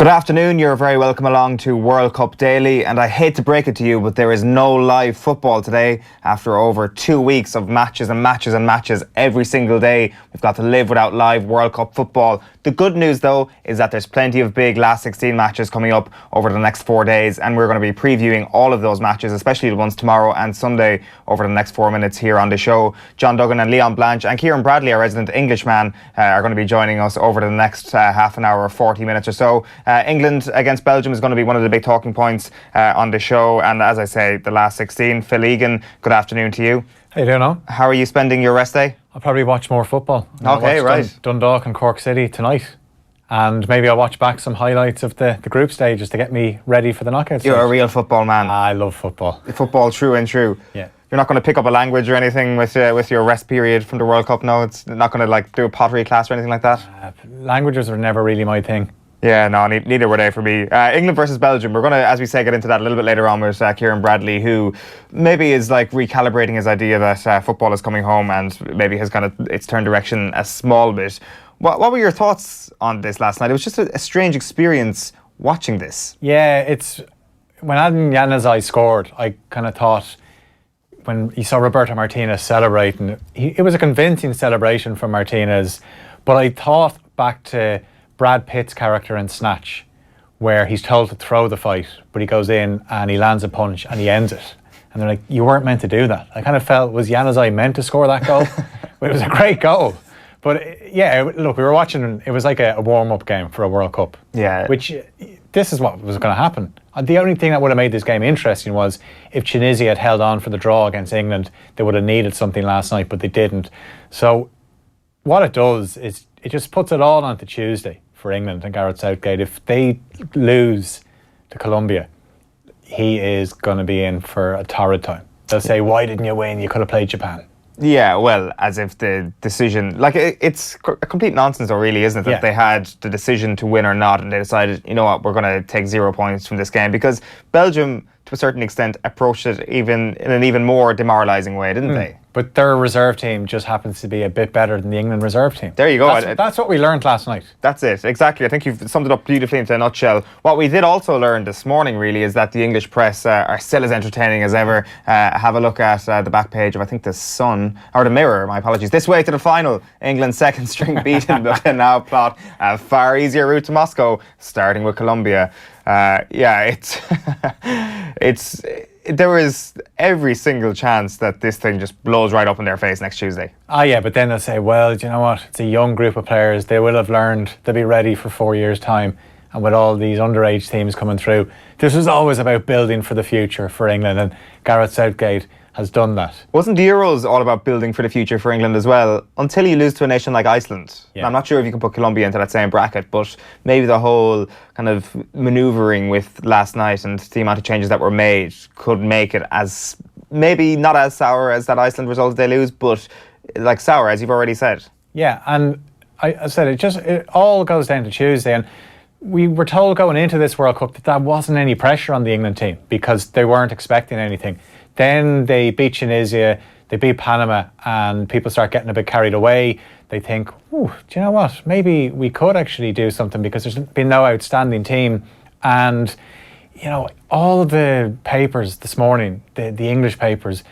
Good afternoon, you're very welcome along to World Cup Daily, and I hate to break it to you, but there is no live football today after over 2 weeks of matches and matches and matches every single day. We've got to live without live World Cup football. The good news though is that there's plenty of big last 16 matches coming up over the next 4 days, and we're going to be previewing all of those matches, especially the ones tomorrow and Sunday over the next 4 minutes here on the show. John Duggan and Leon Blanche and Kieran Bradley, our resident Englishman, are going to be joining us over the next half an hour or 40 minutes or so. England against Belgium is going to be one of the big talking points on the show, and as I say, the last 16. Phil Egan, good afternoon to you. How you doing, Owen? How are you spending your rest day? I'll probably watch more football. Okay, right. Dundalk and Cork City tonight. And maybe I'll watch back some highlights of the group stages to get me ready for the knockout stage. You're a real football man. I love football. Football true and true. Yeah. You're not going to pick up a language or anything with your rest period from the World Cup? No, it's not going to like do a pottery class or anything like that? Languages are never really my thing. Yeah, no, neither were they for me. England versus Belgium. We're going to, as we say, get into that a little bit later on with Kieran Bradley, who maybe is like recalibrating his idea that football is coming home and maybe has kind of its turned direction a small bit. What were your thoughts on this last night? It was just a strange experience watching this. Yeah, it's when Adam Januzaj scored, I kind of thought when you saw Roberto Martinez celebrating, it was a convincing celebration from Martinez, but I thought back to Brad Pitt's character in Snatch, where he's told to throw the fight, but he goes in and he lands a punch and he ends it. And they're like, you weren't meant to do that. I kind of felt, was Januzaj meant to score that goal? But it was a great goal. But yeah, look, we were watching, it was like a warm-up game for a World Cup. Yeah. Which, this is what was going to happen. The only thing that would have made this game interesting was if Tunisia had held on for the draw against England, they would have needed something last night, but they didn't. So what it does is it just puts it all onto Tuesday for England and Gareth Southgate. If they lose to Colombia, he is going to be in for a torrid time. They'll say, why didn't you win? You could have played Japan. Yeah, well, as if the decision, like it's a complete nonsense though, really, isn't it? That they had the decision to win or not, and they decided, you know what, we're going to take 0 points from this game, because Belgium, to a certain extent, approached it even in an even more demoralising way, didn't they? But their reserve team just happens to be a bit better than the England reserve team. There you go. That's what we learned last night. That's it, exactly. I think you've summed it up beautifully into a nutshell. What we did also learn this morning, really, is that the English press are still as entertaining as ever. Have a look at the back page of, I think, the Sun, or the Mirror, my apologies. This way to the final. England's second string beaten, but can now plot a far easier route to Moscow, starting with Colombia. There is every single chance that this thing just blows right up in their face next Tuesday. Yeah, but then they'll say, well, do you know what? It's a young group of players. They will have learned. They'll be ready for 4 years' time. And with all these underage teams coming through, this was always about building for the future for England, and Gareth Southgate has done that. Wasn't the Euros all about building for the future for England as well, until you lose to a nation like Iceland? Yeah. I'm not sure if you can put Colombia into that same bracket, but maybe the whole kind of manoeuvring with last night and the amount of changes that were made could make it as, maybe not as sour as that Iceland result they lose, but like sour, as you've already said. Yeah, and I said it all goes down to Tuesday, and we were told going into this World Cup that wasn't any pressure on the England team because they weren't expecting anything. Then they beat Tunisia, they beat Panama, and people start getting a bit carried away. They think, do you know what? Maybe we could actually do something because there's been no outstanding team. And, you know, all the papers this morning, the English papers,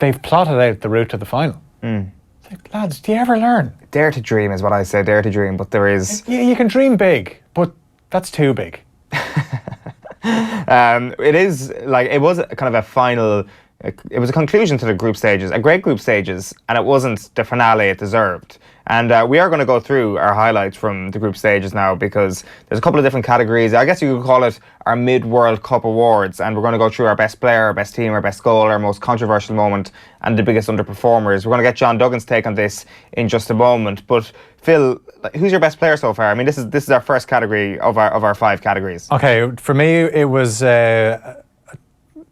they've plotted out the route to the final. It's like, lads, do you ever learn? Dare to dream is what I say, dare to dream, but there is... You can dream big, but that's too big. It is, like, it was kind of a final... It was a conclusion to the group stages, a great group stages, and it wasn't the finale it deserved. And we are going to go through our highlights from the group stages now, because there's a couple of different categories. I guess you could call it our mid-World Cup awards, and we're going to go through our best player, our best team, our best goal, our most controversial moment, and the biggest underperformers. We're going to get John Duggan's take on this in just a moment. But Phil, who's your best player so far? I mean, this is our first category of our 5 categories. Okay, for me it was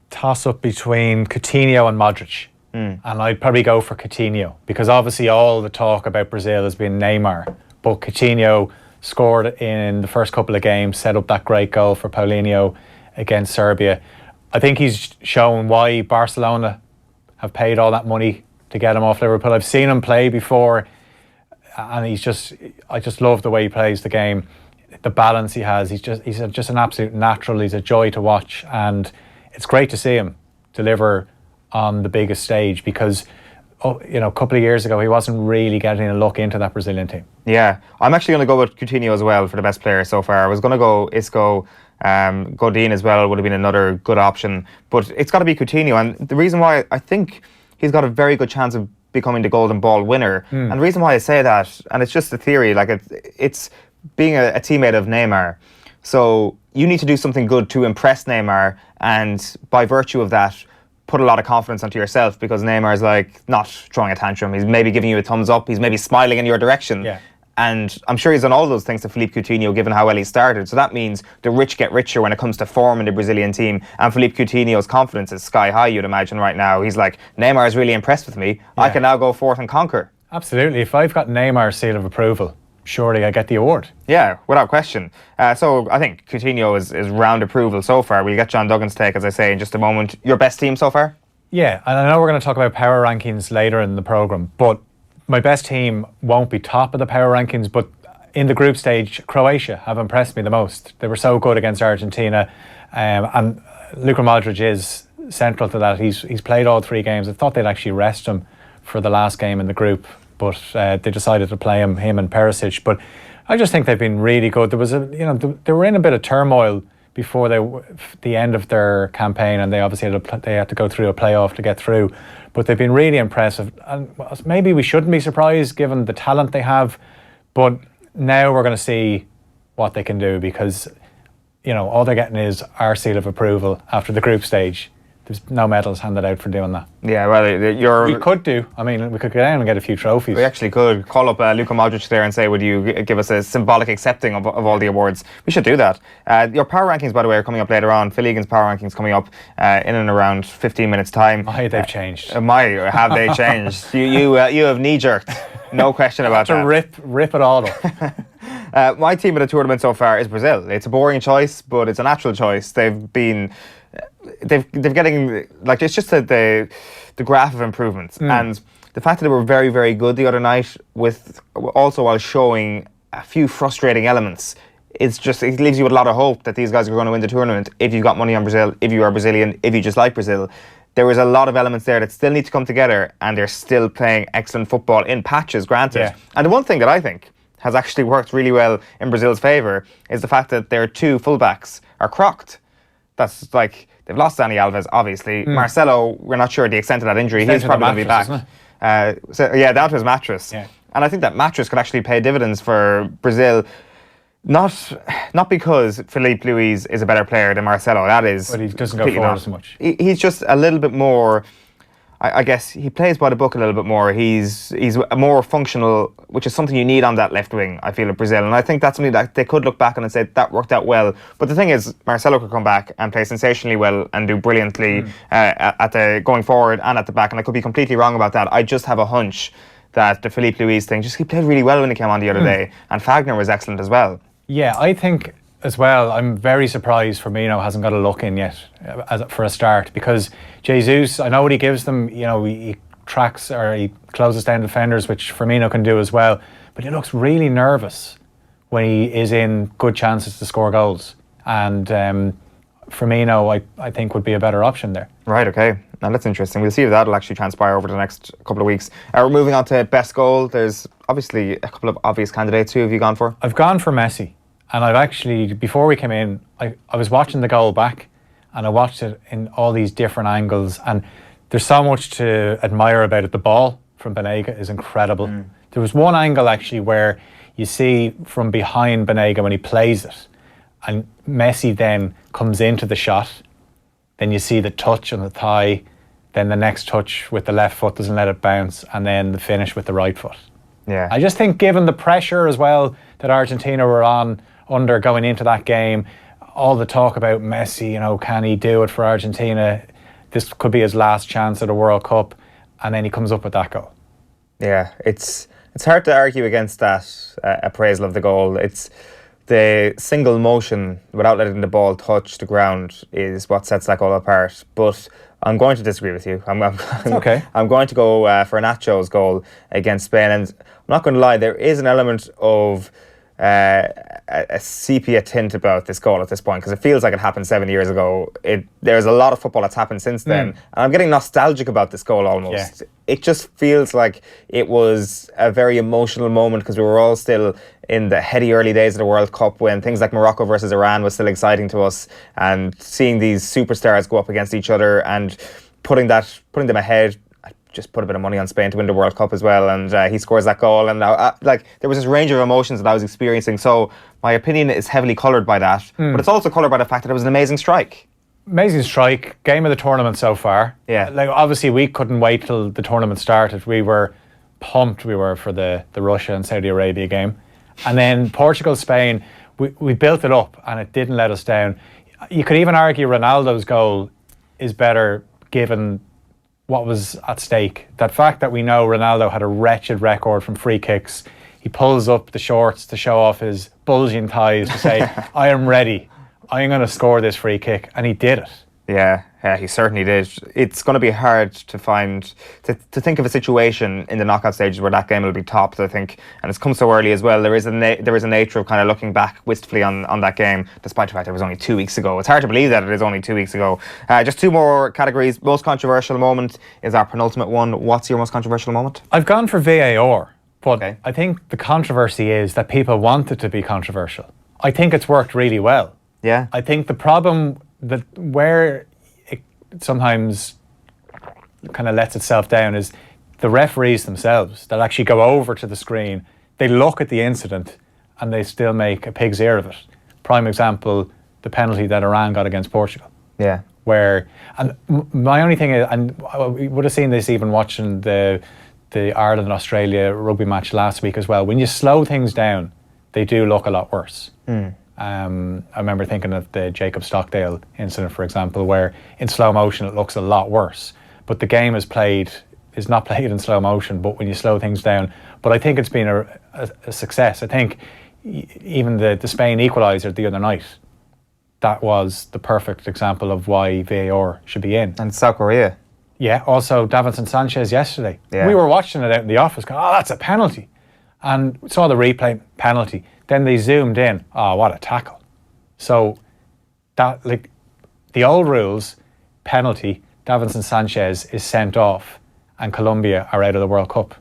toss-up between Coutinho and Modric. And I'd probably go for Coutinho, because obviously all the talk about Brazil has been Neymar, but Coutinho scored in the first couple of games, set up that great goal for Paulinho against Serbia. I think he's shown why Barcelona have paid all that money to get him off Liverpool. I've seen him play before, and I just love the way he plays the game. the balance he has. He's just an absolute natural. He's a joy to watch, and it's great to see him deliver on the biggest stage because, a couple of years ago he wasn't really getting a look into that Brazilian team. Yeah, I'm actually going to go with Coutinho as well for the best player so far. I was going to go Isco. Godin as well would have been another good option, but it's got to be Coutinho, and the reason why I think he's got a very good chance of becoming the Golden Ball winner, and the reason why I say that, and it's just a theory, like it's being a teammate of Neymar, so you need to do something good to impress Neymar, and by virtue of that put a lot of confidence onto yourself, because Neymar's like not throwing a tantrum, he's maybe giving you a thumbs up, he's maybe smiling in your direction. Yeah. And I'm sure he's done all those things to Philippe Coutinho, given how well he started. So that means the rich get richer when it comes to form in the Brazilian team. And Philippe Coutinho's confidence is sky high, you'd imagine, right now. He's like, Neymar is really impressed with me. Yeah. I can now go forth and conquer. Absolutely. If I've got Neymar's seal of approval, surely I get the award. Yeah, without question. So I think Coutinho is round approval so far. We'll get John Duggan's take, as I say, in just a moment. Your best team so far? Yeah, and I know we're going to talk about power rankings later in the programme, but my best team won't be top of the power rankings, but in the group stage, Croatia have impressed me the most. They were so good against Argentina, and Luka Modric is central to that. He's played all 3 games. I thought they'd actually rest him for the last game in the group, but they decided to play him and Perisic. But I just think they've been really good. There was they were in a bit of turmoil before the end of their campaign, and they obviously had to go through a playoff to get through. But they've been really impressive, and maybe we shouldn't be surprised given the talent they have. But now we're going to see what they can do, because all they're getting is our seal of approval after the group stage. There's no medals handed out for doing that. Yeah, well, we could do. I mean, we could go down and get a few trophies. We actually could call up Luka Modric there and say, would you give us a symbolic accepting of all the awards? We should do that. Your power rankings, by the way, are coming up later on. Phil Egan's power rankings coming up in and around 15 minutes' time. They've changed. Have they changed? You have knee-jerked. No question about that. Rip it all up. My team of the tournament so far is Brazil. It's a boring choice, but it's a natural choice. They've getting, like, it's just the graph of improvements, and the fact that they were very, very good the other night, with also while showing a few frustrating elements, it leaves you with a lot of hope that these guys are going to win the tournament if you've got money on Brazil, if you are Brazilian, if you just like Brazil. There is a lot of elements there that still need to come together, and they're still playing excellent football in patches, granted. Yeah. And the one thing that I think has actually worked really well in Brazil's favour is the fact that their 2 fullbacks are crocked. That's like, they've lost Dani Alves, obviously. Marcelo, we're not sure the extent of that injury. He's probably going to be back. Down to his mattress. Yeah. And I think that mattress could actually pay dividends for Brazil. Not because Filipe Luís is a better player than Marcelo. That is. But he doesn't go forward as much. He's just a little bit more. I guess he plays by the book a little bit more. He's more functional, which is something you need on that left wing, I feel, at Brazil. And I think that's something that they could look back on and say that worked out well. But the thing is, Marcelo could come back and play sensationally well and do brilliantly at the going forward and at the back. And I could be completely wrong about that. I just have a hunch that the Filipe Luís thing, he played really well when he came on the other day. And Fagner was excellent as well. Yeah, I think as well, I'm very surprised Firmino hasn't got a look in yet for a start, because Jesus, I know what he gives them, he tracks or he closes down defenders, which Firmino can do as well, but he looks really nervous when he is in good chances to score goals, and Firmino I think would be a better option there. Right, okay. Now that's interesting. We'll see if that'll actually transpire over the next couple of weeks. We're moving on to best goal. There's obviously a couple of obvious candidates. Who have you gone for? I've gone for Messi. And I've actually, before we came in, I was watching the goal back, and I watched it in all these different angles, and there's so much to admire about it. The ball from Banega is incredible. There was one angle actually where you see from behind Banega when he plays it, and Messi then comes into the shot, then you see the touch on the thigh, then the next touch with the left foot doesn't let it bounce, and then the finish with the right foot. Yeah. I just think, given the pressure as well that Argentina were under going into that game, all the talk about Messi, can he do it for Argentina? This could be his last chance at a World Cup, and then he comes up with that goal. Yeah, it's hard to argue against that appraisal of the goal. It's the single motion without letting the ball touch the ground is what sets that goal apart. But I'm going to disagree with you. It's okay. I'm going to go for Nacho's goal against Spain, and I'm not going to lie, there is an element of a sepia tint about this goal at this point, because it feels like it happened 7 years ago. There's a lot of football that's happened since then, and I'm getting nostalgic about this goal almost. Yeah. It just feels like it was a very emotional moment, because we were all still in the heady early days of the World Cup, when things like Morocco versus Iran was still exciting to us, and seeing these superstars go up against each other and putting them ahead. Just put a bit of money on Spain to win the World Cup as well, and he scores that goal, and there was this range of emotions that I was experiencing. So my opinion is heavily coloured by that, but it's also coloured by the fact that it was an amazing strike. Amazing strike, game of the tournament so far. Yeah. Like, obviously we couldn't wait till the tournament started. We were pumped. We were for the Russia and Saudi Arabia game, and then Portugal, Spain. We built it up, and it didn't let us down. You could even argue Ronaldo's goal is better given what was at stake. That fact that we know Ronaldo had a wretched record from free kicks. He pulls up the shorts to show off his bulging thighs to say, I am ready. I'm going to score this free kick. And he did it. Yeah, he certainly did. It's going to be hard to think of a situation in the knockout stages where that game will be topped, I think. And it's come so early as well. There is a nature of kind of looking back wistfully on that game, despite the fact that it was only 2 weeks ago. It's hard to believe that it is only 2 weeks ago. Just two more categories. Most controversial moment is our penultimate one. What's your most controversial moment? I've gone for VAR, but Okay. I think the controversy is that people want it to be controversial. I think it's worked really well. Yeah. I think the problem that where it sometimes kind of lets itself down is the referees themselves that actually go over to the screen, they look at the incident and they still make a pig's ear of it. Prime example, the penalty that Iran got against Portugal. Yeah. My only thing is, and we would have seen this even watching the Ireland-Australia rugby match last week as well, when you slow things down, they do look a lot worse. I remember thinking of the Jacob Stockdale incident, for example, where in slow motion it looks a lot worse. But the game is not played in slow motion, but when you slow things down. But I think it's been a success. I think even the Spain equaliser the other night, that was the perfect example of why VAR should be in. And South Korea. Yeah, also Davinson Sanchez yesterday. Yeah. We were watching it out in the office going, oh, that's a penalty. And saw the replay, penalty. Then they zoomed in. Oh, what a tackle. So, that, like, the old rules, penalty, Davinson Sanchez is sent off and Colombia are out of the World Cup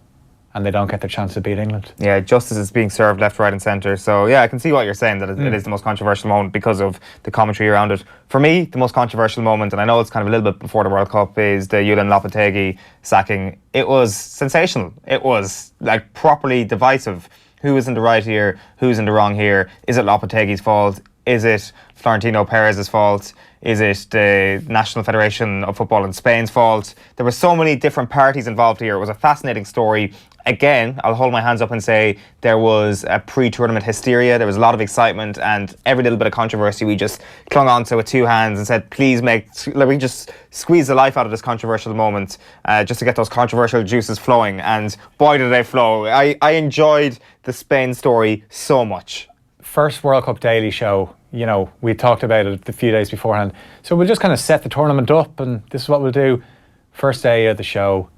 and they don't get their chance to beat England. Yeah, justice is being served left, right and centre. So yeah, I can see what you're saying, that it is the most controversial moment because of the commentary around it. For me, the most controversial moment, and I know it's kind of a little bit before the World Cup, is the Ulan Lopetegui sacking. It was sensational. It was like properly divisive. Who is in the right here? Who's in the wrong here? Is it Lopetegui's fault? Is it Florentino Perez's fault? Is it the National Federation of Football in Spain's fault? There were so many different parties involved here. It was a fascinating story. Again, I'll hold my hands up and say there was a pre-tournament hysteria. There was a lot of excitement, and every little bit of controversy we just clung on to with two hands and said, please we just squeeze the life out of this controversial moment just to get those controversial juices flowing. And boy, did they flow. I enjoyed the Spain story so much. First World Cup Daily show, you know, we talked about it a few days beforehand. So we'll just kind of set the tournament up, and this is what we'll do. First day of the show,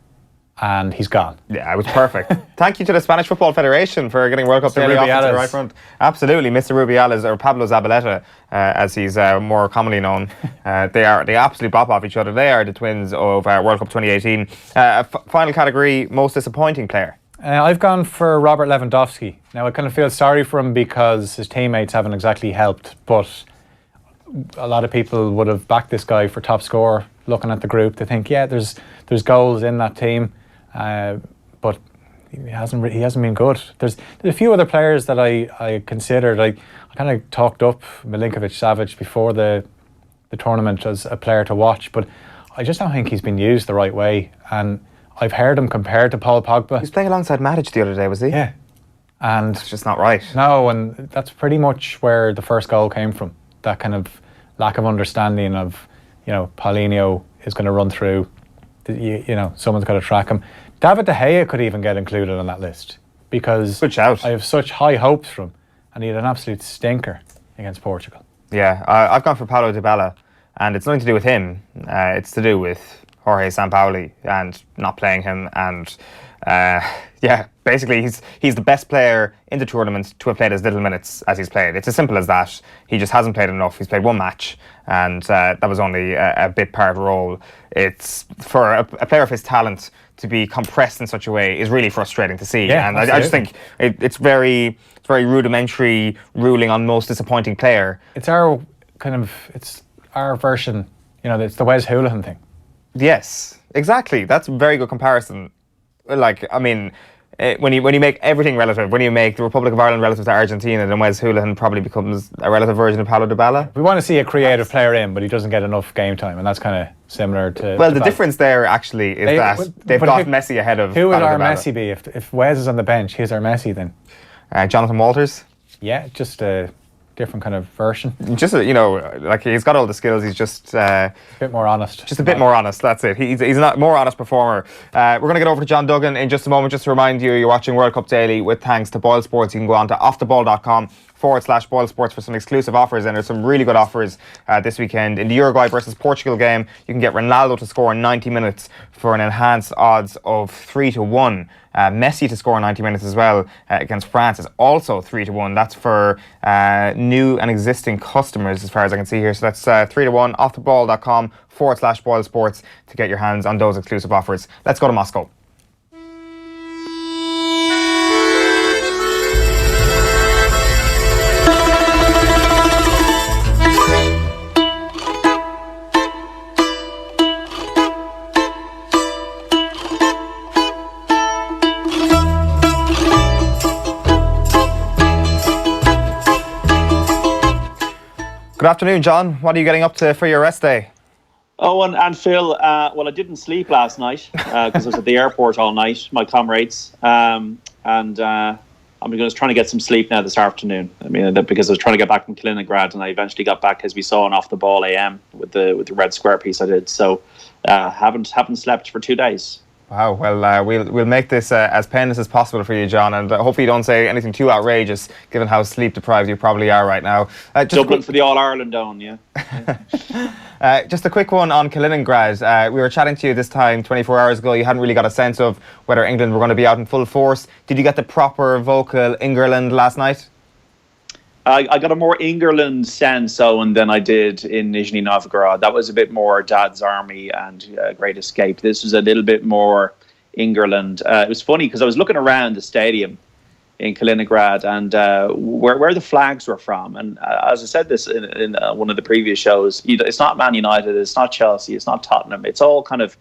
and he's gone. Yeah, it was perfect. Thank you to the Spanish Football Federation for getting World Cup Daily off to the right front. Absolutely, Mr. Rubiales, or Pablo Zabaleta, as he's more commonly known. They absolutely bop off each other. They are the twins of World Cup 2018. Final category, most disappointing player. I've gone for Robert Lewandowski. Now, I kind of feel sorry for him because his teammates haven't exactly helped, but a lot of people would have backed this guy for top scorer. Looking at the group, they think, yeah, there's goals in that team, but he hasn't been good. There's a few other players that I considered. I kind of talked up Milinkovic-Savic before the tournament as a player to watch, but I just don't think he's been used the right way. And I've heard him compared to Paul Pogba. He was playing alongside Matic the other day, was he? Yeah. And it's just not right. No, and that's pretty much where the first goal came from. That kind of lack of understanding of, you know, Paulinho is going to run through, you know, someone's got to track him. David De Gea could even get included on that list because good shout. I have such high hopes for him, and he had an absolute stinker against Portugal. Yeah, I've gone for Paulo Dybala, and it's nothing to do with him. It's to do with Jorge Sampaoli and not playing him, and Yeah, basically he's the best player in the tournament to have played as little minutes as he's played. It's as simple as that. He just hasn't played enough. He's played one match, and that was only a bit part role. It's for a player of his talent to be compressed in such a way is really frustrating to see. Yeah, and I just think it's very rudimentary ruling on most disappointing player. It's our version. It's the Wes Hoolahan thing. Yes, exactly. That's a very good comparison. Like, I mean, when you make everything relative, when you make the Republic of Ireland relative to Argentina, then Wes Hoolahan probably becomes a relative version of Paulo Dybala. We want to see a creative player in, but he doesn't get enough game time, and that's kind of similar to... Well, the difference there actually is that they've got Messi ahead of Who would Paulo our Dybala. Messi be? If Wes is on the bench, who's our Messi then? Jonathan Walters. Yeah, just a different kind of version. Just like he's got all the skills. He's just a bit more honest. Just a bit more honest. That's it. He's a more honest performer. We're going to get over to John Duggan in just a moment. Just to remind you, you're watching World Cup Daily with thanks to BoyleSports. You can go on to offtheball.com/BoyleSports for some exclusive offers, and there's some really good offers this weekend. In the Uruguay versus Portugal game, you can get Ronaldo to score in 90 minutes for an enhanced odds of 3-1. Messi to score 90 minutes as well against France is also 3-1. That's for new and existing customers as far as I can see here. So that's 3-1. Offtheball.com/BoyleSports to get your hands on those exclusive offers. Let's go to Moscow. Good afternoon, John. What are you getting up to for your rest day? Eoin and Phil, well, I didn't sleep last night because I was at the airport all night, my comrades, and I'm trying to get some sleep now this afternoon. I mean, because I was trying to get back from Kaliningrad, and I eventually got back, as we saw, on Off the Ball AM with the red square piece I did. So haven't slept for 2 days. Wow. Well, we'll make this as painless as possible for you, John, and hopefully you don't say anything too outrageous, given how sleep deprived you probably are right now. Dublin for the All Ireland down, yeah. Just a quick one on Kaliningrad. We were chatting to you this time 24 hours ago. You hadn't really got a sense of whether England were going to be out in full force. Did you get the proper vocal Ingerland last night? I got a more England sense, Owen, than I did in Nizhny Novgorod. That was a bit more Dad's Army and Great Escape. This was a little bit more England. It was funny because I was looking around the stadium in Kaliningrad and where the flags were from. And as I said this in one of the previous shows, it's not Man United, it's not Chelsea, it's not Tottenham. It's all kind of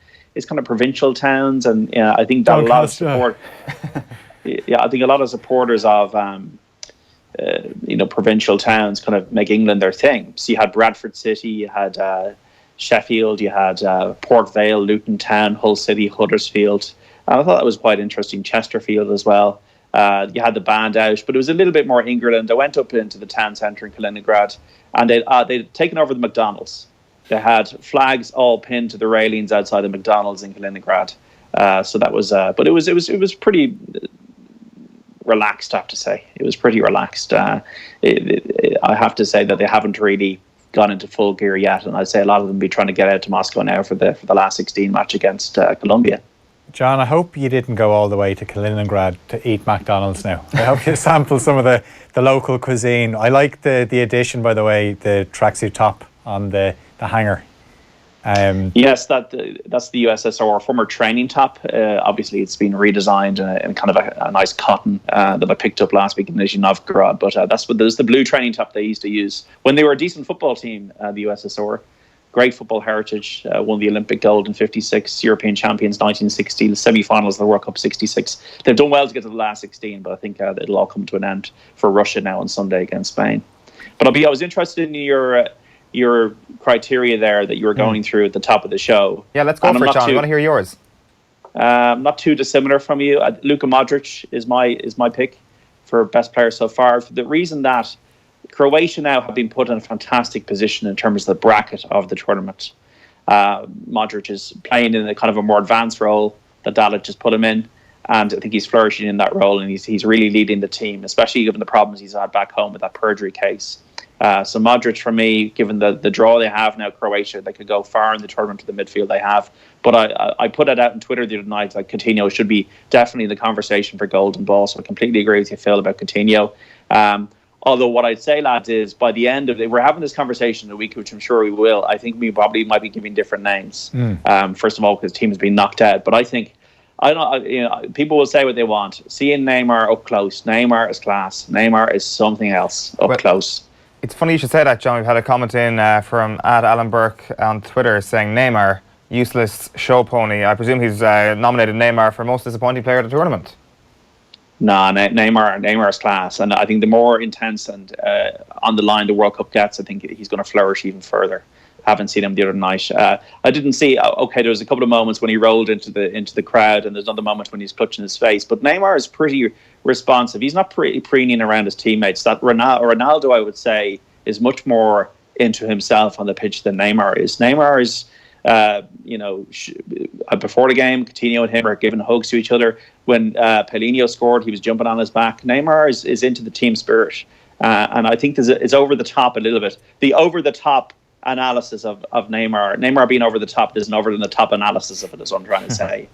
provincial towns, and I think that a lot of support. Yeah, I think a lot of supporters of provincial towns kind of make England their thing. So you had Bradford City, you had Sheffield, you had Port Vale, Luton Town, Hull City, Huddersfield. I thought that was quite interesting. Chesterfield as well. You had the band out, but it was a little bit more England. I went up into the town centre in Kaliningrad, and they'd taken over the McDonald's. They had flags all pinned to the railings outside the McDonald's in Kaliningrad. So that was, but it was pretty relaxed, I have to say. It was pretty relaxed. I have to say that they haven't really gone into full gear yet, and I'd say a lot of them be trying to get out to Moscow now for the last 16 match against Colombia. John, I hope you didn't go all the way to Kaliningrad to eat McDonald's now. I hope you sample some of the local cuisine. I like the addition, by the way, the tracksuit top on the hanger. Yes, that's the USSR former training top. Obviously, it's been redesigned in kind of a nice cotton that I picked up last week in Nizhny Novgorod. But there's the blue training top they used to use when they were a decent football team. The USSR, great football heritage, won the Olympic gold in '56, European champions 1960, the semi-finals of the World Cup '66. They've done well to get to the last 16, but I think it'll all come to an end for Russia now on Sunday against Spain. But I was interested in your criteria there that you were going through at the top of the show. Yeah, let's go for it, John. I want to hear yours. Not too dissimilar from you. Luka Modric is my pick for best player so far, for the reason that Croatia now have been put in a fantastic position in terms of the bracket of the tournament. Modric is playing in a kind of a more advanced role that Dalic just put him in, and I think he's flourishing in that role, and he's really leading the team, especially given the problems he's had back home with that perjury case. So Modric, for me, given the draw they have now, Croatia, they could go far in the tournament to the midfield they have. But I put it out on Twitter the other night, like Coutinho should be definitely in the conversation for Golden Ball. So I completely agree with you, Phil, about Coutinho. Although what I'd say, lads, is by the end of it, we're having this conversation in a week, which I'm sure we will. I think we probably might be giving different names. First of all, because the team has been knocked out. But I think, people will say what they want. Seeing Neymar up close, Neymar is class. Neymar is something else up close. It's funny you should say that, John. We've had a comment in from Alan Burke on Twitter saying Neymar, useless show pony. I presume he's nominated Neymar for most disappointing player of the tournament. Nah, Neymar is class, and I think the more intense and on the line the World Cup gets, I think he's going to flourish even further. Haven't seen him the other night. I didn't see. Okay, there was a couple of moments when he rolled into the crowd, and there's another moment when he's clutching his face. But Neymar is pretty responsive. He's not preening around his teammates. That Ronaldo, I would say, is much more into himself on the pitch than Neymar is. Neymar is. Before the game, Coutinho and him are giving hugs to each other. When Paulinho scored, he was jumping on his back. Neymar is into the team spirit. And I think it's over the top a little bit. The over the top analysis of Neymar being over the top is an over the top analysis of it, is what I'm trying to say.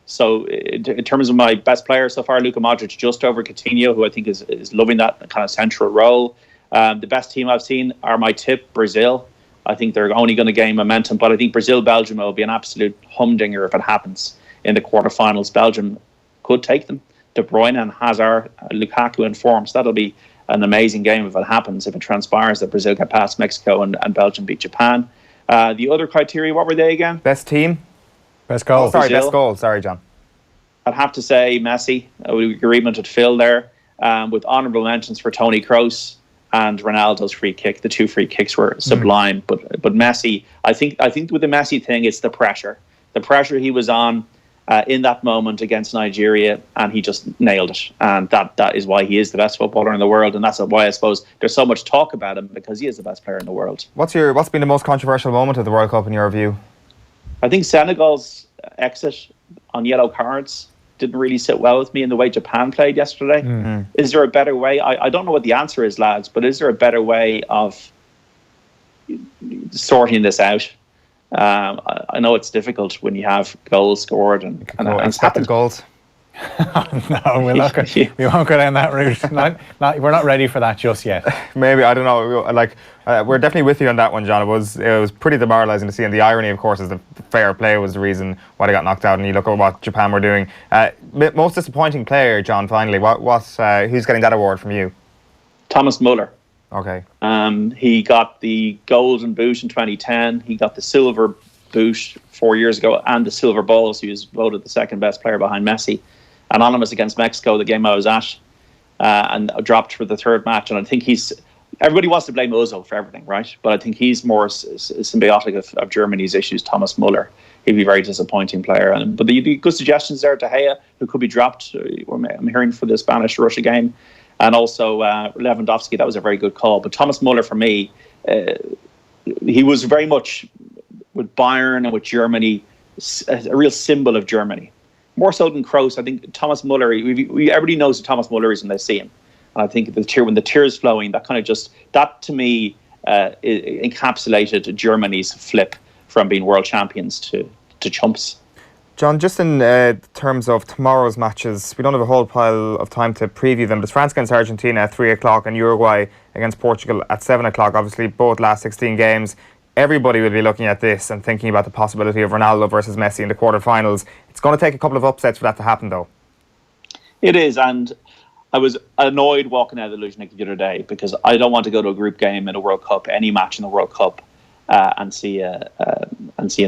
So in terms of my best player so far, Luka Modric just over Coutinho, who I think is loving that kind of central role. The best team I've seen are my tip, Brazil. I think they're only going to gain momentum, but I think Brazil-Belgium will be an absolute humdinger if it happens in the quarterfinals. Belgium could take them. De Bruyne and Hazard, Lukaku in form. So that'll be an amazing game if it happens, if it transpires that Brazil get past Mexico and Belgium beat Japan. The other criteria, what were they again? Best team? Best goal. Best goal. Sorry, John. I'd have to say Messi. Agreement with Phil there, with honourable mentions for Toni Kroos and Ronaldo's free kick. The two free kicks were sublime. But Messi, I think with the Messi thing, it's the pressure. The pressure he was on in that moment against Nigeria, and he just nailed it. And that is why he is the best footballer in the world, and that's why I suppose there's so much talk about him, because he is the best player in the world. What's been the most controversial moment of the World Cup in your view? I think Senegal's exit on yellow cards didn't really sit well with me in the way Japan played yesterday. Mm-hmm. Is there a better way? I don't know what the answer is, lads, but is there a better way of sorting this out? I know it's difficult when you have goals scored and expected goals. No, we won't go down that route. We're not ready for that just yet. Maybe, I don't know. We're definitely with you on that one, John. It was pretty demoralising to see, and the irony, of course, is the fair play was the reason why they got knocked out. And you look at what Japan were doing. Most disappointing player, John. Finally, who's getting that award from you? Thomas Muller. Okay. He got the Golden Boot in 2010. He got the Silver Boot 4 years ago, and the Silver Ball. So he was voted the second best player behind Messi. Anonymous against Mexico, the game I was at, and dropped for the third match. And I think everybody wants to blame Ozil for everything, right? But I think he's more symbiotic of Germany's issues, Thomas Muller. He'd be a very disappointing player. But the good suggestions there, De Gea, who could be dropped. I'm hearing for the Spanish-Russia game. And also Lewandowski, that was a very good call. But Thomas Muller, for me, he was very much, with Bayern and with Germany, a real symbol of Germany. More so than Kroos, I think Thomas Muller, everybody knows who Thomas Muller is when they see him. And I think when the tears flowing, that to me encapsulated Germany's flip from being world champions to chumps. John, just in terms of tomorrow's matches, we don't have a whole pile of time to preview them. There's France against Argentina at 3 o'clock and Uruguay against Portugal at 7 o'clock. Obviously, both last 16 games. Everybody will be looking at this and thinking about the possibility of Ronaldo versus Messi in the quarterfinals. It's going to take a couple of upsets for that to happen, though. It is, and I was annoyed walking out of the Luzhniki the other day because I don't want to go to a group game in a World Cup, any match in the World Cup, and see an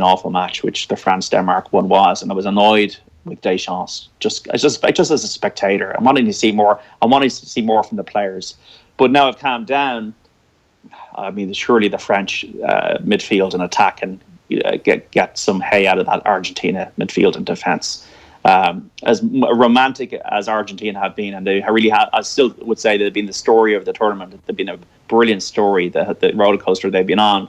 awful match, which the France-Denmark one was, and I was annoyed with Deschamps. Just as a spectator, I'm wanting to see more. I'm wanting to see more from the players, but now I've calmed down. I mean, surely the French midfield and attack can get some hay out of that Argentina midfield and defence. As romantic as Argentina have been, and they really have, I still would say they've been the story of the tournament. They've been a brilliant story, the roller coaster they've been on.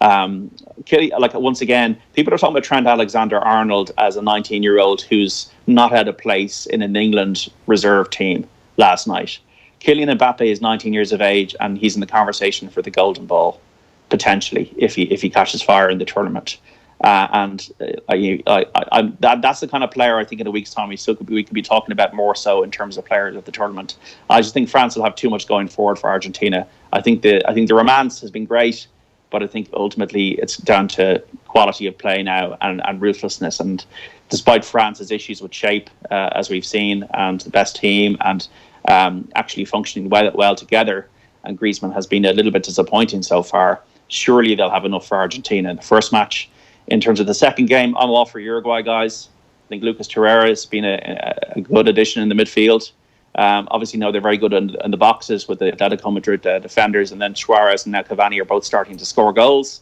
Once again, people are talking about Trent Alexander-Arnold as a 19-year-old who's not had a place in an England reserve team last night. Kylian Mbappe is 19 years of age, and he's in the conversation for the Golden Ball, potentially, if he catches fire in the tournament. That's the kind of player I think in a week's time we could be talking about more so in terms of players at the tournament. I just think France will have too much going forward for Argentina. I think the romance has been great, but I think ultimately it's down to quality of play now and ruthlessness. And despite France's issues with shape, as we've seen, and the best team and actually functioning well together, and Griezmann has been a little bit disappointing so far. Surely they'll have enough for Argentina in the first match. In terms of the second game, I'm all for Uruguay, guys. I think Lucas Torreira has been a good addition in the midfield. Obviously, they're very good in the boxes with the Atletico Madrid defenders, and then Suarez and now Cavani are both starting to score goals.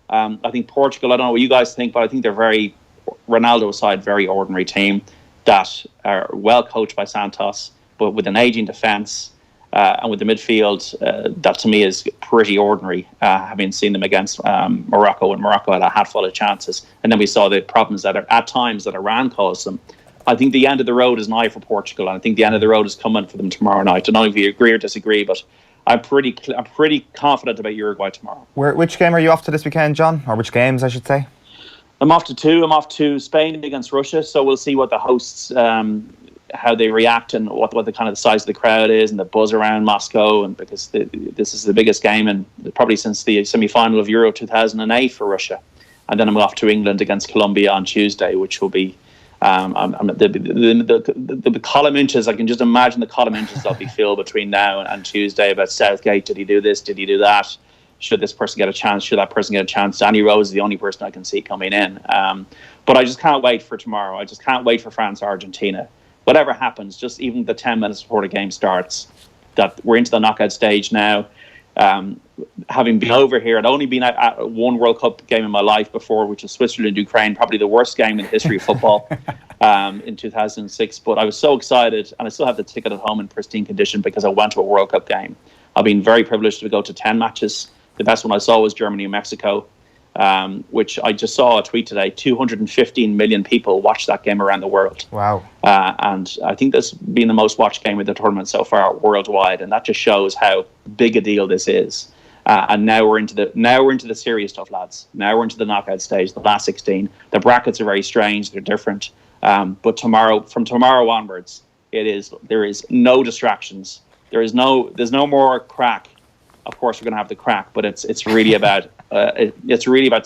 I think Portugal, I don't know what you guys think, but I think they're Ronaldo aside, very ordinary team that are well coached by Santos, but with an ageing defence. And with the midfield, that to me is pretty ordinary, having seen them against Morocco, and Morocco had a hatful of chances. And then we saw the problems that Iran caused them. I think the end of the road is nigh for Portugal, and I think the end of the road is coming for them tomorrow night. I don't know if you agree or disagree, but I'm pretty confident about Uruguay tomorrow. Which game are you off to this weekend, John? Or which games, I should say? I'm off to two. I'm off to Spain against Russia, so we'll see what the hosts how they react and what the kind of the size of the crowd is and the buzz around Moscow, and because this is the biggest game and probably since the semi-final of Euro 2008 for Russia. And then I'm off to England against Colombia on Tuesday, which will be the column inches. I can just imagine the column inches that'll be filled between now and Tuesday about Southgate. Did he do this? Did he do that? Should this person get a chance? Should that person get a chance? Danny Rose is the only person I can see coming in. But I just can't wait for tomorrow. I just can't wait for France-Argentina. Whatever happens, just even the 10 minutes before the game starts, that we're into the knockout stage now. Having been over here, I'd only been at one World Cup game in my life before, which was Switzerland-Ukraine, probably the worst game in the history of football in 2006. But I was so excited, and I still have the ticket at home in pristine condition because I went to a World Cup game. I've been very privileged to go to 10 matches. The best one I saw was Germany and Mexico, which I just saw a tweet today. 215 million people watched that game around the world. Wow! And I think that's been the most watched game of the tournament so far worldwide, and that just shows how big a deal this is. And now we're into the serious stuff, lads. Now we're into the knockout stage, the last 16. The brackets are very strange; they're different. But from tomorrow onwards, there is no distractions. There's no more crack. Of course, we're going to have the crack, but it's really about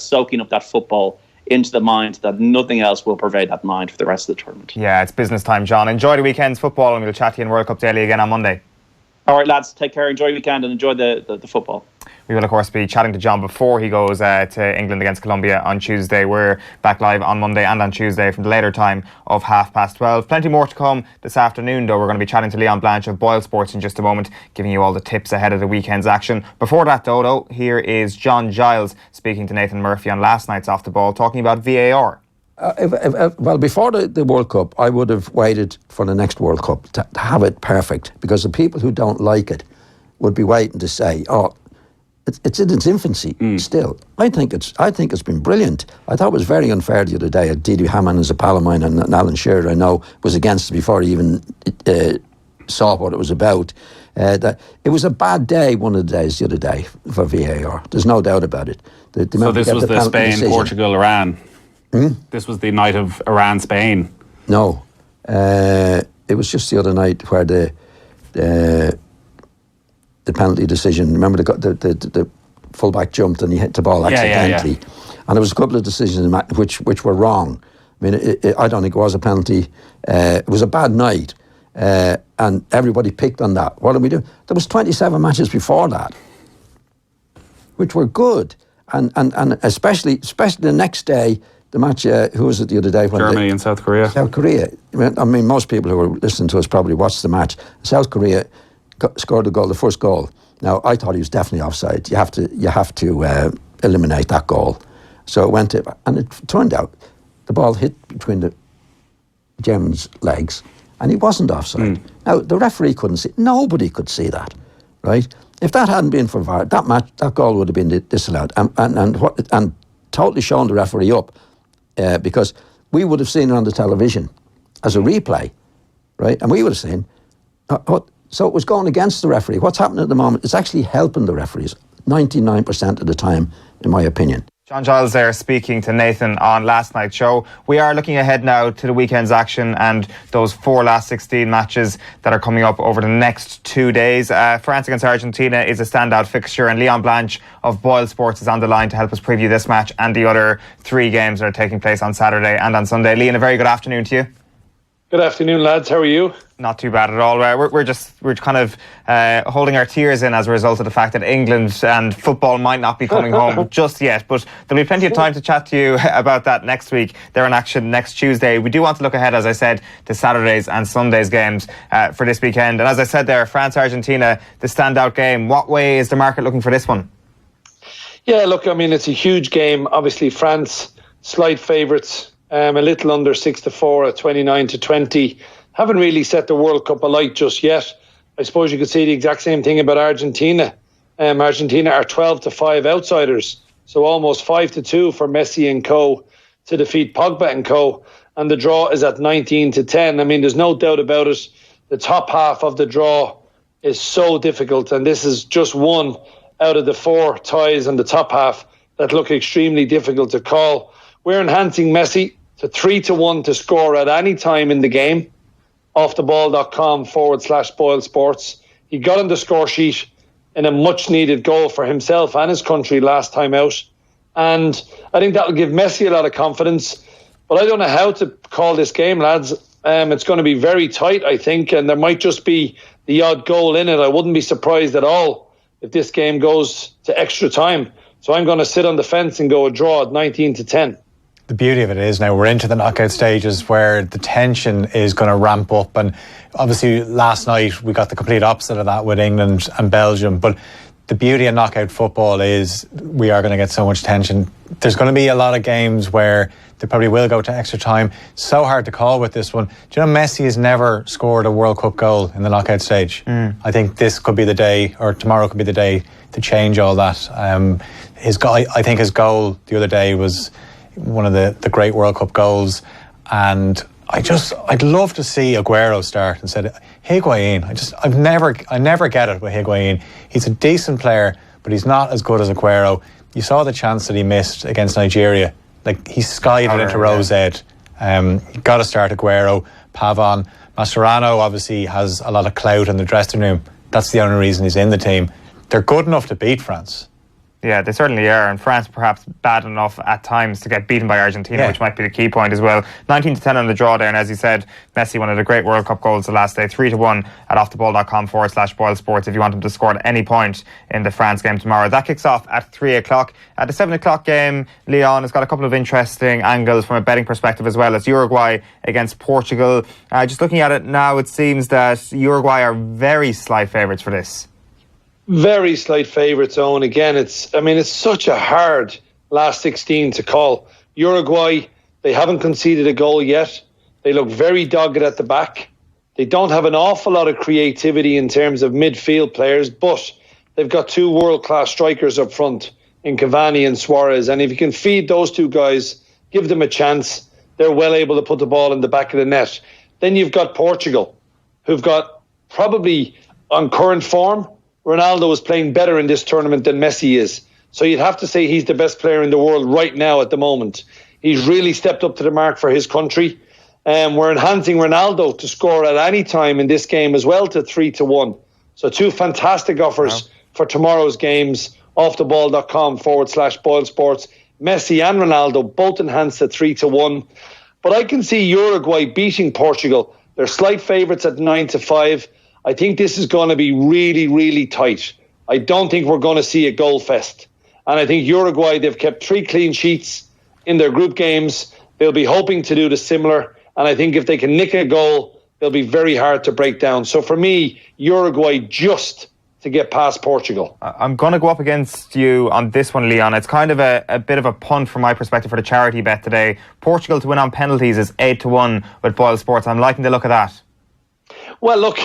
soaking up that football into the mind, that nothing else will pervade that mind for the rest of the tournament. Yeah, it's business time, John. Enjoy the weekend's football, and we'll chat to you in World Cup Daily again on Monday. All right, lads, take care, enjoy your weekend, and enjoy the football. We will, of course, be chatting to John before he goes to England against Colombia on Tuesday. We're back live on Monday and on Tuesday from the later time of 12:30. Plenty more to come this afternoon, though. We're going to be chatting to Leon Blanche of BoyleSports in just a moment, giving you all the tips ahead of the weekend's action. Before that, though, here is John Giles speaking to Nathan Murphy on last night's Off the Ball, talking about VAR. Well, before the World Cup, I would have waited for the next World Cup to have it perfect, because the people who don't like it would be waiting to say, "Oh, it's in its infancy still." I think it's been brilliant. I thought it was very unfair the other day. Didi Hamann is a pal of mine, and Alan Shearer, I know, was against it before he even saw what it was about. That it was a bad day, one of the days the other day for VAR. There's no doubt about it. So this was the Spain, Portugal, Iran. This was the night of Iran-Spain. No, it was just the other night where the penalty decision. Remember the fullback jumped and he hit the ball accidentally, and there was a couple of decisions which were wrong. I mean, I don't think it was a penalty. It was a bad night, and everybody picked on that. What did we do? There was 27 matches before that, which were good, and especially the next day. The match, who was it the other day? Germany and South Korea. South Korea. I mean, most people who were listening to us probably watched the match. South Korea scored the first goal. Now, I thought he was definitely offside. You have to eliminate that goal. So it went to, and it turned out the ball hit between the German's legs, and he wasn't offside. Now, the referee couldn't see. Nobody could see that, right? If that hadn't been for VAR, that goal would have been disallowed, and totally shown the referee up. Because we would have seen it on the television as a replay, right? And we would have seen, so it was going against the referee. What's happening at the moment is actually helping the referees 99% of the time, in my opinion. John Giles there speaking to Nathan on last night's show. We are looking ahead now to the weekend's action and those 4 last 16 matches that are coming up over the next 2 days. France against Argentina is a standout fixture, and Blanche of BoyleSports is on the line to help us preview this match and the other 3 games that are taking place on Saturday and on Sunday. Leon, a very good afternoon to you. Good afternoon, lads. How are you? Not too bad at all. We're kind of holding our tears in as a result of the fact that England and football might not be coming home just yet. But there'll be plenty of time to chat to you about that next week. They're in action next Tuesday. We do want to look ahead, as I said, to Saturdays and Sundays games for this weekend. And as I said there, France-Argentina, the standout game. What way is the market looking for this one? Yeah, look, I mean, it's a huge game. Obviously, France, slight favourites. A little under 6-4 at 29-20. Haven't really set the World Cup alight just yet. I suppose you could say the exact same thing about Argentina. Argentina are 12-5 outsiders, so almost 5-2 for Messi and co to defeat Pogba and co. And the draw is at 19-10. I mean, there's no doubt about it. The top half of the draw is so difficult, and this is just one out of the 4 ties in the top half that look extremely difficult to call. We're enhancing Messi to 3-1 to score at any time in the game. offtheball.com/BoyleSports. He got on the score sheet in a much needed goal for himself and his country last time out. And I think that'll give Messi a lot of confidence. But I don't know how to call this game, lads. It's going to be very tight, I think, and there might just be the odd goal in it. I wouldn't be surprised at all if this game goes to extra time. So I'm going to sit on the fence and go a draw at 19-10. The beauty of it is now we're into the knockout stages where the tension is going to ramp up, and obviously last night we got the complete opposite of that with England and Belgium. But the beauty of knockout football is we are going to get so much tension. There's going to be a lot of games where they probably will go to extra time. So hard to call with this one. Do you know Messi has never scored a World Cup goal in the knockout stage? I think this could be the day, or tomorrow could be the day to change all that. I think his goal the other day was one of the great World Cup goals, and I'd love to see Aguero start instead of Higuain. I never get it with Higuain. He's a decent player, but he's not as good as Aguero. You saw the chance that he missed against Nigeria. Like, he skied it into Rose Ed. Got to start Aguero, Pavon. Mascherano obviously has a lot of clout in the dressing room. That's the only reason he's in the team. They're good enough to beat France. Yeah, they certainly are, and France perhaps bad enough at times to get beaten by Argentina, which might be the key point as well. 19-10 on the draw there, and as you said, Messi, one of the great World Cup goals the last day, 3-1 at offtheball.com/BoyleSports if you want him to score at any point in the France game tomorrow. That kicks off at 3 o'clock. At the 7 o'clock game, Leon has got a couple of interesting angles from a betting perspective as well. It's Uruguay against Portugal. Just looking at it now, it seems that Uruguay are very slight favourites for this. Very slight favourites, Owen. Again, it's such a hard last 16 to call. Uruguay, they haven't conceded a goal yet. They look very dogged at the back. They don't have an awful lot of creativity in terms of midfield players, but they've got 2 world-class strikers up front in Cavani and Suarez. And if you can feed those 2 guys, give them a chance, they're well able to put the ball in the back of the net. Then you've got Portugal, who've got probably on current form, Ronaldo is playing better in this tournament than Messi is. So you'd have to say he's the best player in the world right now at the moment. He's really stepped up to the mark for his country. We're enhancing Ronaldo to score at any time in this game as well to 3-1. So 2 fantastic offers for tomorrow's games. offtheball.com/BoyleSports. Messi and Ronaldo both enhanced to 3-1. But I can see Uruguay beating Portugal. They're slight favourites at 9-5. I think this is going to be really, really tight. I don't think we're going to see a goal fest. And I think Uruguay, they've kept 3 clean sheets in their group games. They'll be hoping to do the similar. And I think if they can nick a goal, they'll be very hard to break down. So for me, Uruguay just to get past Portugal. I'm going to go up against you on this one, Leon. It's kind of a bit of a punt from my perspective for the charity bet today. Portugal to win on penalties is 8-1 with BoyleSports. I'm liking the look of that. Well, look,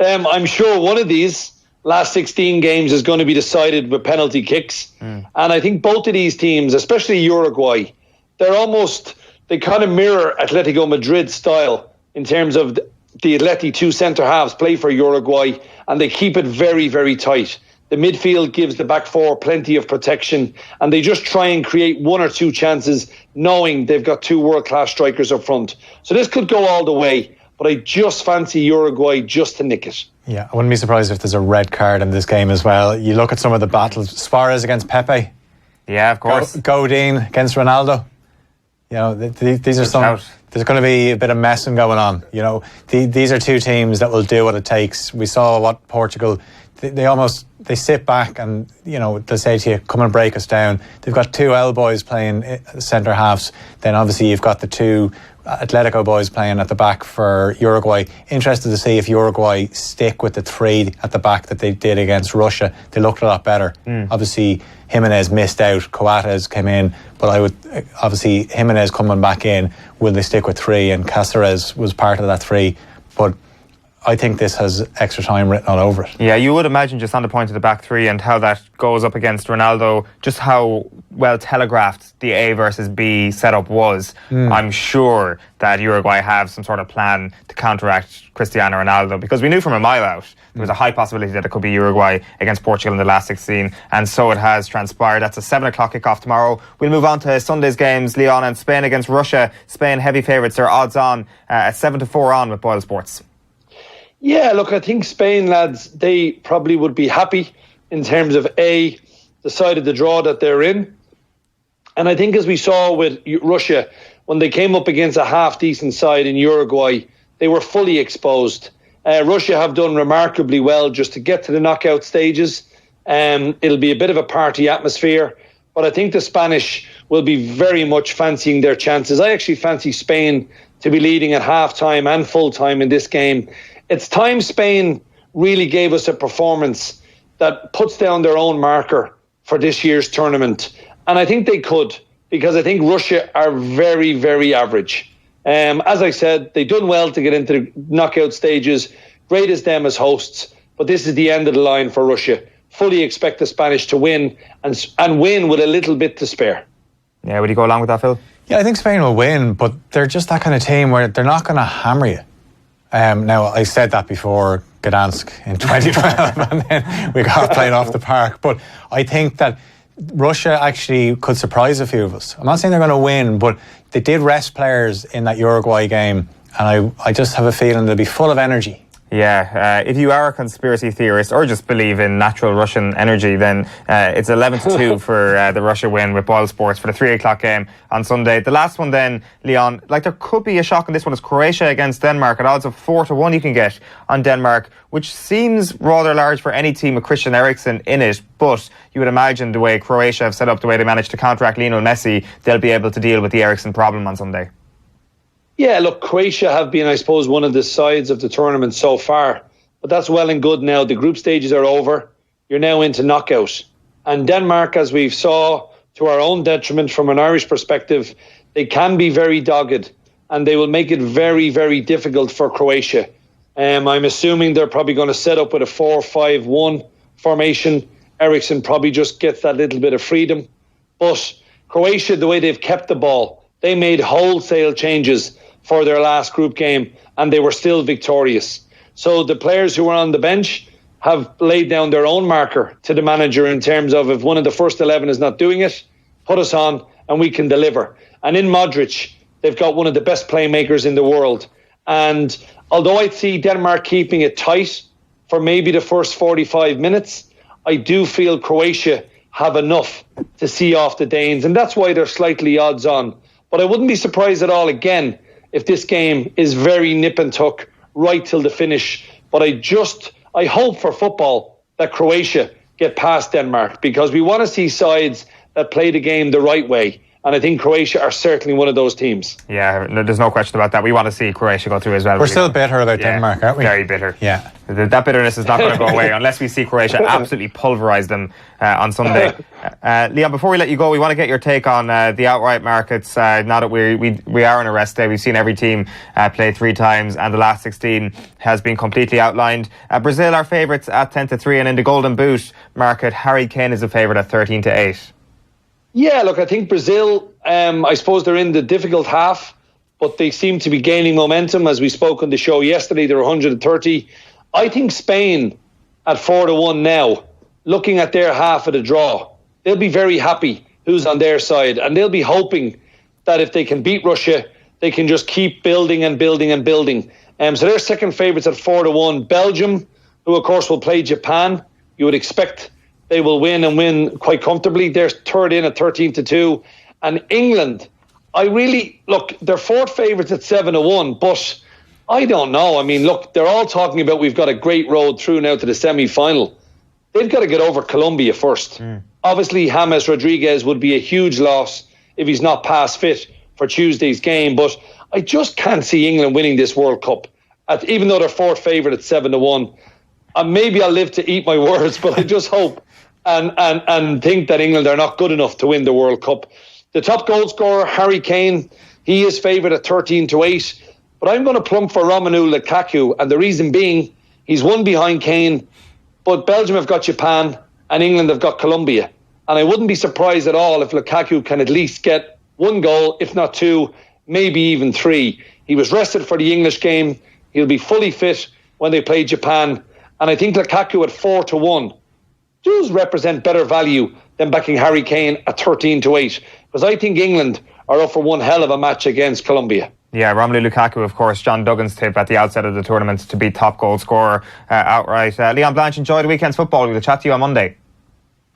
I'm sure one of these last 16 games is going to be decided with penalty kicks. And I think both of these teams, especially Uruguay, they kind of mirror Atletico Madrid style in terms of the Atleti 2 centre-halves play for Uruguay, and they keep it very, very tight. The midfield gives the back four plenty of protection, and they just try and create one or two chances, knowing they've got two world-class strikers up front. So this could go all the way, but I just fancy Uruguay just to nick it. Yeah, I wouldn't be surprised if there's a red card in this game as well. You look at some of the battles, Suarez against Pepe. Yeah, of course. Godin against Ronaldo. You know, these are some... There's going to be a bit of messing going on. You know, these are two teams that will do what it takes. We saw what Portugal... They sit back and, you know, they'll say to you, come and break us down. They've got two L boys playing centre halves. Then obviously you've got the two Atletico boys playing at the back for Uruguay. Interested to see if Uruguay stick with the three at the back that they did against Russia. They looked a lot better. Obviously Jimenez missed out, Coates came in, but I would obviously Jimenez coming back in, will they stick with three? And Cáceres was part of that three, but I think this has extra time written all over it. Yeah, you would imagine, just on the point of the back three and how that goes up against Ronaldo, just how well telegraphed the A versus B setup was. I'm sure that Uruguay have some sort of plan to counteract Cristiano Ronaldo, because we knew from a mile out there was a high possibility that it could be Uruguay against Portugal in the last 16, and so it has transpired. That's a 7 o'clock kickoff tomorrow. We'll move on to Sunday's games, Leon, and Spain against Russia. Spain heavy favourites, are odds on at 7-4 on with BoyleSports. Yeah, look, I think Spain, lads, they probably would be happy in terms of the side of the draw that they're in. And I think, as we saw with Russia, when they came up against a half-decent side in Uruguay, they were fully exposed. Russia have done remarkably well just to get to the knockout stages. It'll be a bit of a party atmosphere, but I think the Spanish will be very much fancying their chances. I actually fancy Spain to be leading at half-time and full-time in this game. It's time Spain really gave us a performance that puts down their own marker for this year's tournament. And I think they could, because I think Russia are very, very average. As I said, they've done well to get into the knockout stages. Great as them as hosts. But this is the end of the line for Russia. Fully expect the Spanish to win, and win with a little bit to spare. Yeah, would you go along with that, Phil? Yeah, I think Spain will win, but they're just that kind of team where they're not going to hammer you. Now, I said that before Gdansk in 2012 and then we got played off the park. But I think that Russia actually could surprise a few of us. I'm not saying they're going to win, but they did rest players in that Uruguay game, and I just have a feeling they'll be full of energy. Yeah, if you are a conspiracy theorist or just believe in natural Russian energy, then it's 11-2 for the Russia win with BoyleSports for the 3 o'clock game on Sunday. The last one then, Leon, like there could be a shock in this one. Is Croatia against Denmark at odds of 4-1 you can get on Denmark, which seems rather large for any team with Christian Eriksen in it, but you would imagine the way Croatia have set up, the way they managed to counteract Lionel Messi, they'll be able to deal with the Eriksen problem on Sunday. Yeah, look, Croatia have been, I suppose, one of the sides of the tournament so far. But that's well and good now. The group stages are over. You're now into knockout. And Denmark, as we've saw, to our own detriment from an Irish perspective, they can be very dogged. And they will make it very, very difficult for Croatia. I'm assuming they're probably going to set up with a 4-5-1 formation. Eriksen probably just gets that little bit of freedom. But Croatia, the way they've kept the ball, they made wholesale changes for their last group game, and they were still victorious. So the players who were on the bench have laid down their own marker to the manager in terms of, if one of the first 11 is not doing it, put us on and we can deliver. And in Modric, they've got one of the best playmakers in the world. And although I'd see Denmark keeping it tight for maybe the first 45 minutes, I do feel Croatia have enough to see off the Danes, and that's why they're slightly odds on. But I wouldn't be surprised at all, again, if this game is very nip and tuck right till the finish. But I hope for football that Croatia get past Denmark, because we want to see sides that play the game the right way. And I think Croatia are certainly one of those teams. Yeah, there's no question about that. We want to see Croatia go through as well. We're still bitter about Denmark, aren't we? Very bitter. Yeah. That bitterness is not going to go away unless we see Croatia absolutely pulverise them on Sunday. Leon, before we let you go, we want to get your take on the outright markets. Now that we are on a rest day, we've seen every team play 3 times, and the last 16 has been completely outlined. Brazil are favourites at 10-3, and in the Golden Boot market, Harry Kane is a favourite at 13-8. Yeah, look, I think Brazil, I suppose they're in the difficult half, but they seem to be gaining momentum. As we spoke on the show yesterday, they're 130. I think Spain at 4-1 now looking at their half of the draw. They'll be very happy who's on their side, and they'll be hoping that if they can beat Russia, they can just keep building and building and building. So they're second favourites at 4-1. Belgium, who of course will play Japan, you would expect they will win and win quite comfortably. They're third in at 13-2. And England, they're fourth favourites at 7-1, but I don't know. I mean, look, they're all talking about we've got a great road through now to the semi-final. They've got to get over Colombia first. Obviously, James Rodriguez would be a huge loss if he's not past fit for Tuesday's game, but I just can't see England winning this World Cup, even though they're fourth favourite at 7-1. Maybe I'll live to eat my words, but I just hope and think that England are not good enough to win the World Cup. The top goal scorer, Harry Kane, he is favoured at 13-8, but I'm going to plump for Romelu Lukaku, and the reason being, he's one behind Kane, but Belgium have got Japan and England have got Colombia. And I wouldn't be surprised at all if Lukaku can at least get one goal, if not two, maybe even three. He was rested for the English game. He'll be fully fit when they play Japan. And I think Lukaku at 4-1 does represent better value than backing Harry Kane at 13-8. Because I think England are up for one hell of a match against Colombia. Yeah, Romelu Lukaku, of course, John Duggan's tip at the outset of the tournament to be top goal scorer outright. Leon, Blanche, enjoy the weekend's football. We'll chat to you on Monday.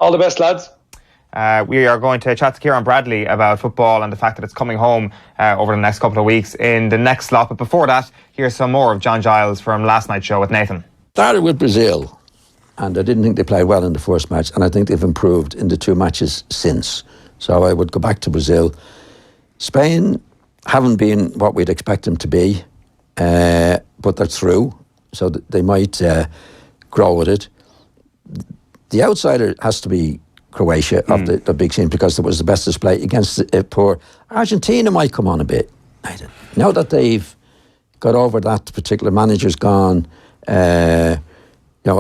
All the best, lads. We are going to chat to Kieran Bradley about football and the fact that it's coming home over the next couple of weeks in the next slot. But before that, here's some more of John Giles from last night's show with Nathan. Started with Brazil, and I didn't think they played well in the first match, and I think they've improved in the two matches since. So I would go back to Brazil. Spain haven't been what we'd expect them to be, but they're through, so they might grow with it. The outsider has to be Croatia of the big team, because it was the best display against poor Argentina. Might come on a bit. Now that they've got over that particular manager's gone, I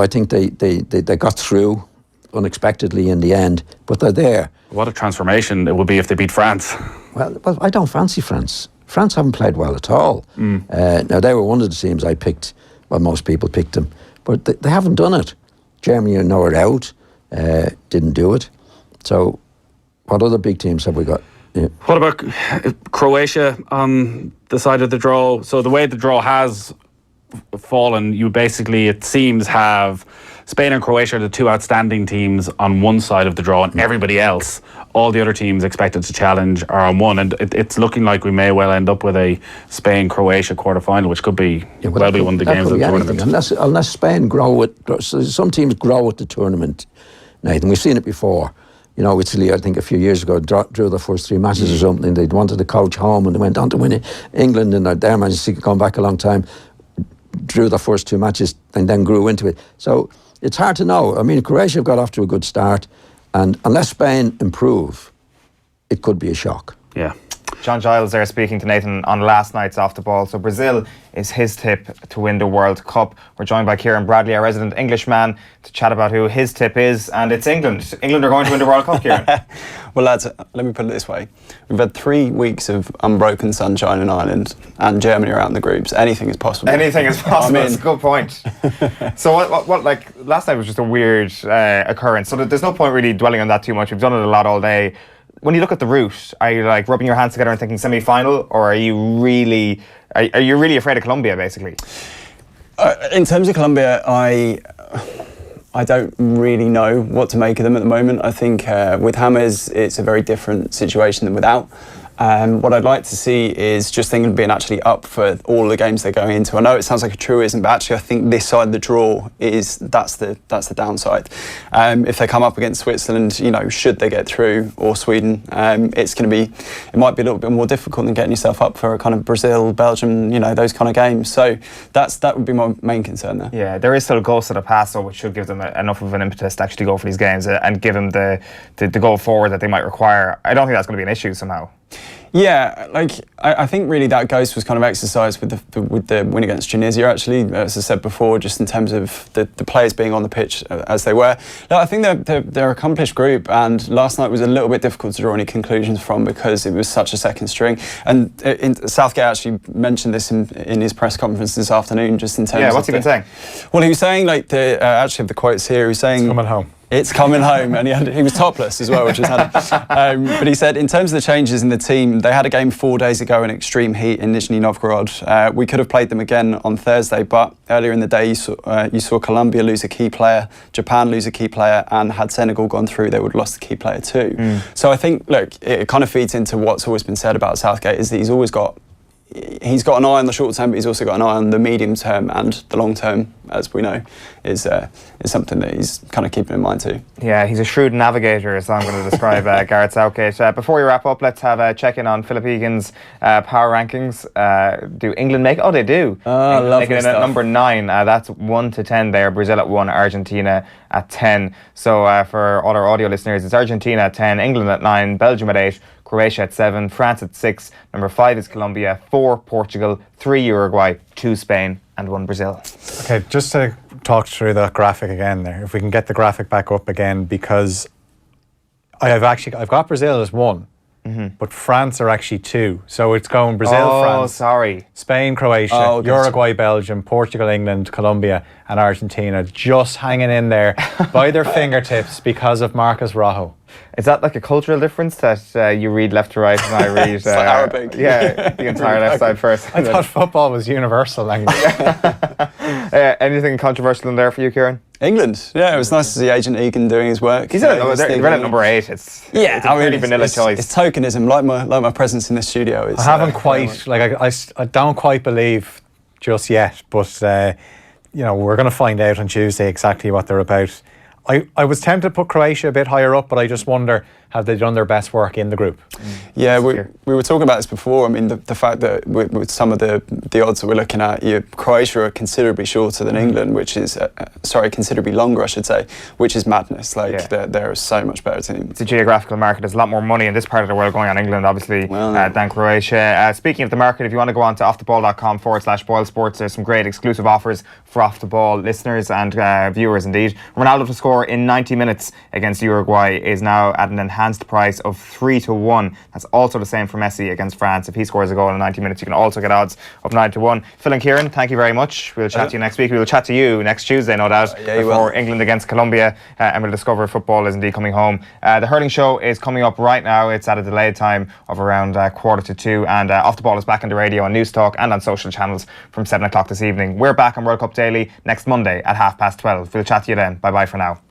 think they got through unexpectedly in the end, but they're there. What a transformation it would be if they beat France. Well, I don't fancy France. France haven't played well at all. Now, they were one of the teams I picked. Well, most people picked them, but they haven't done it. Germany are nowhere out. Didn't do it. So, what other big teams have we got? Yeah. What about Croatia on the side of the draw? So the way the draw has fallen, you basically, it seems, have Spain and Croatia are the two outstanding teams on one side of the draw, and everybody else, all the other teams expected to challenge, are on one. And it's looking like we may well end up with a Spain-Croatia quarter-final, which could be be one of the games of the tournament. Unless Spain some teams grow with the tournament, Nathan. We've seen it before. Italy, I think a few years ago, drew the first three matches or something. They wanted to coach home and they went on to win it. England, and their managed to go back a long time, drew the first two matches and then grew into it. So it's hard to know. I mean, Croatia have got off to a good start, and unless Spain improve, it could be a shock. Yeah. John Giles there speaking to Nathan on last night's Off the Ball. So Brazil is his tip to win the World Cup. We're joined by Kieran Bradley, our resident Englishman, to chat about who his tip is, and it's England. England are going to win the World Cup, Kieran. Well, lads, let me put it this way. We've had 3 weeks of unbroken sunshine in Ireland, and Germany are out in the groups. Anything is possible. Anything is possible. That's a good point. So what like last night was just a weird occurrence. So there's no point really dwelling on that too much. We've done it a lot all day. When you look at the route, are you like rubbing your hands together and thinking semi-final, or are you really afraid of Colombia, basically? In terms of Colombia, I don't really know what to make of them at the moment. I think with James, it's a very different situation than without. What I'd like to see is just England being actually up for all the games they're going into. I know it sounds like a truism, but actually I think this side of the draw that's the downside. If they come up against Switzerland, should they get through, or Sweden, it might be a little bit more difficult than getting yourself up for a kind of Brazil, Belgium, those kind of games. So that would be my main concern there. Yeah, there is still goals to the pass, though, which should give them enough of an impetus to actually go for these games and give them the goal forward that they might require. I don't think that's going to be an issue somehow. Yeah, I think really that ghost was kind of exercised with the win against Tunisia, actually, as I said before, just in terms of the players being on the pitch as they were. No, I think they're an accomplished group, and last night was a little bit difficult to draw any conclusions from because it was such a second string. And Southgate actually mentioned this in his press conference this afternoon, just in terms of... Yeah, what's he been saying? Well, he was saying, actually have the quotes here, he was saying... It's coming home. It's coming home, and he was topless as well, which was handy. But he said, in terms of the changes in the team, they had a game 4 days ago in extreme heat in Nizhny Novgorod. We could have played them again on Thursday, but earlier in the day you saw Colombia lose a key player, Japan lose a key player, and had Senegal gone through, they would have lost the key player too. So I think, look, it kind of feeds into what's always been said about Southgate, is that he's got an eye on the short term, but he's also got an eye on the medium term, and the long term, as we know, is something that he's kind of keeping in mind too. Yeah, he's a shrewd navigator, as I'm going to describe Gareth Southgate. Before we wrap up, let's have a check-in on Philip Egan's power rankings. Do England make it? Oh, they do. Making it at number 9. That's 1 to 10 there. Brazil at 1, Argentina at 10. So for all our audio listeners, it's Argentina at 10, England at 9, Belgium at 8, Croatia at 7, France at 6, number 5 is Colombia, 4 Portugal, 3 Uruguay, 2 Spain and 1 Brazil. Okay, just to talk through the graphic again there, if we can get the graphic back up again, because I've got Brazil as 1, but France are actually 2. So it's going Brazil, France, Spain, Croatia, Uruguay, Belgium, Portugal, England, Colombia and Argentina, just hanging in there by their fingertips because of Marcos Rojo. Is that like a cultural difference that you read left to right and I read it's like Arabic? Yeah, the entire left side first. I thought football was universal language. Anything controversial in there for you, Kieran? England, yeah, it was nice to see Agent Egan doing his work. He's at number 8. It's a pretty vanilla choice. It's tokenism, like my presence in the studio. It's, I haven't quite, I don't quite believe just yet, but we're going to find out on Tuesday exactly what they're about. I was tempted to put Croatia a bit higher up, but I just wonder, have they done their best work in the group? Yeah, we were talking about this before. I mean, the fact that with some of the odds that we're looking at, Croatia are considerably shorter than England, which is, considerably longer, I should say, which is madness. They're a so much better team. It's a geographical market. There's a lot more money in this part of the world going on England, obviously, than Croatia. Speaking of the market, if you want to go on to offtheball.com/BoyleSports, there's some great exclusive offers for Off the Ball listeners and viewers indeed. Ronaldo to score in 90 minutes against Uruguay is now at an enhanced price of 3 to 1. That's also the same for Messi against France. If he scores a goal in 90 minutes, you can also get odds of 9 to 1. Phil and Kieran, thank you very much. We'll chat to you next week. We'll chat to you next Tuesday, no doubt, before England against Colombia, and we'll discover football is indeed coming home. The hurling show is coming up right now. It's at a delayed time of around 1:45, and Off the Ball is back on the radio, on News Talk and on social channels from 7 o'clock this evening. We're back on World Cup Daily next Monday at 12:30. We'll chat to you then. Bye bye for now.